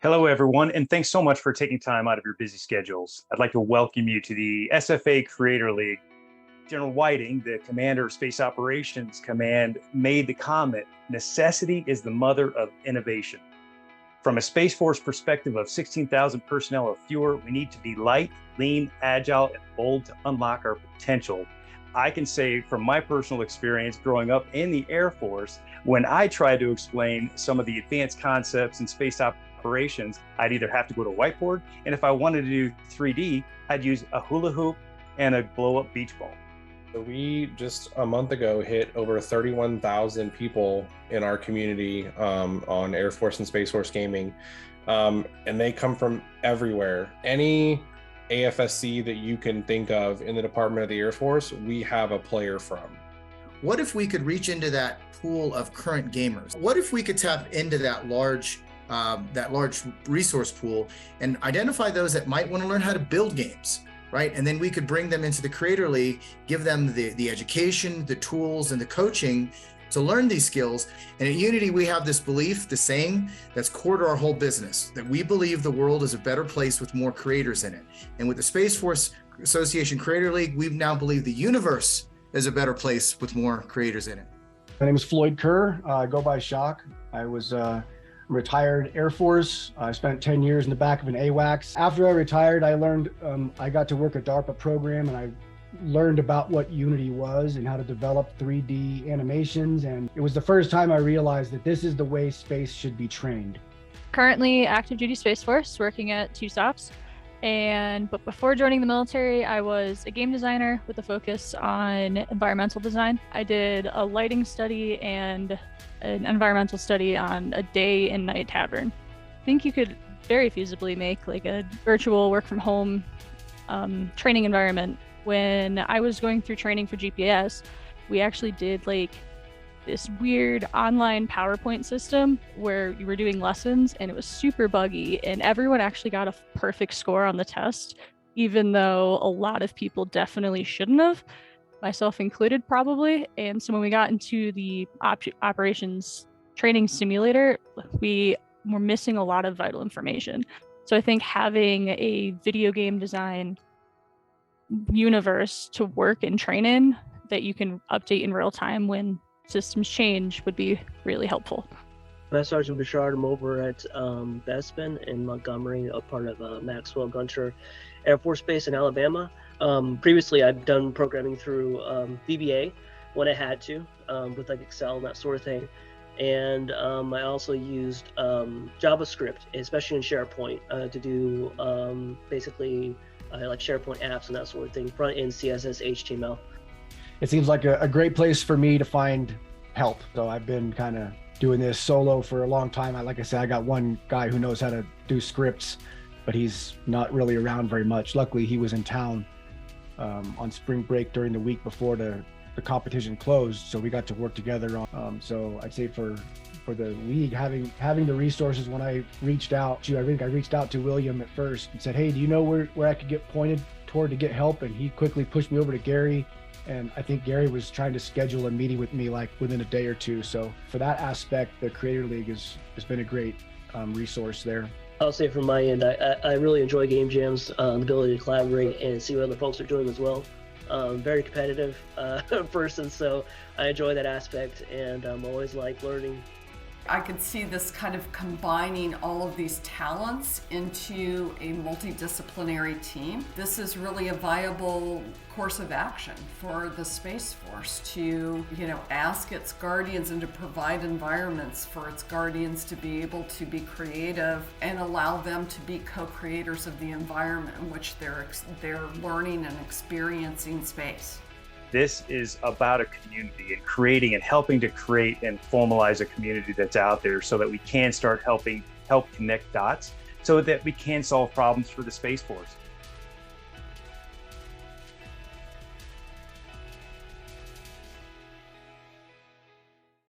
Hello, everyone, and thanks so much for taking time out of your busy schedules. I'd like to welcome you to the SFA Creator League. General Whiting, the commander of Space Operations Command, made the comment, necessity is the mother of innovation. From a Space Force perspective of 16,000 personnel or fewer, we need to be light, lean, agile, and bold to unlock our potential. I can say from my personal experience growing up in the Air Force, when I tried to explain some of the advanced concepts in space operations, I'd either have to go to a whiteboard, and if I wanted to do 3D, I'd use a hula hoop and a blow-up beach ball. So we just a month ago hit over 31,000 people in our community on Air Force and Space Force gaming, and they come from everywhere. Any AFSC that you can think of in the Department of the Air Force, we have a player from. What if we could reach into that pool of current gamers? What if we could tap into that large resource pool and identify those that might want to learn how to build games, right? And then we could bring them into the Creator League, give them the education, the tools, and the coaching to learn these skills. And at Unity, we have this belief, the saying that's core to our whole business, that we believe the world is a better place with more creators in it. And with the Space Force Association Creator League, we now believe the universe is a better place with more creators in it. My name is FLOYD KERR. I go by Shock. I was retired Air Force. I spent 10 years in the back of an AWACS. After I retired, I learned, I got to work a DARPA program, and I learned about what Unity was and how to develop 3D animations. And it was the first time I realized that this is the way space should be trained. Currently active duty Space Force, working at 2 stops. But before joining the military, I was a game designer with a focus on environmental design. I did a lighting study and an environmental study on a day and night tavern. I think you could very feasibly make like a virtual work from home training environment. When I was going through training for GPS, we actually did like this weird online PowerPoint system where you were doing lessons, and it was super buggy, and everyone actually got a perfect score on the test, even though a lot of people definitely shouldn't have, myself included probably. And so when we got into the operations training simulator, we were missing a lot of vital information. So I think having a video game design universe to work and train in that you can update in real time when systems change would be really helpful. I'm Sergeant BECHARD. I'm over at Bespin in Montgomery, a part of Maxwell Gunter Air Force Base in Alabama. Previously, I've done programming through VBA when I had to, with like Excel and that sort of thing. And I also used JavaScript, especially in SharePoint, to do basically like SharePoint apps and that sort of thing, front end CSS, HTML. It seems like a great place for me to find help. So I've been kind of doing this solo for a long time. Like I said, I got one guy who knows how to do scripts, but he's not really around very much. Luckily, he was in town on spring break during the week before the competition closed, so we got to work together on. So I'd say for the league, having the resources. When I reached out to, I think I reached out to William at first and said, hey, do you know where I could get pointed toward to get help? And he quickly pushed me over to Gary. And I think Gary was trying to schedule a meeting with me like within a day or two. So for that aspect, the Creator League has been a great resource there. I'll say from my end, I really enjoy game jams, the ability to collaborate and see what other folks are doing as well. Very competitive person, so I enjoy that aspect, and I'm always like learning. I could see this kind of combining all of these talents into a multidisciplinary team. This is really a viable course of action for the Space Force to, ask its guardians and to provide environments for its guardians to be able to be creative and allow them to be co-creators of the environment in which they're learning and experiencing space. This is about a community and creating and helping to create and formalize a community that's out there so that we can start help connect dots so that we can solve problems for the Space Force.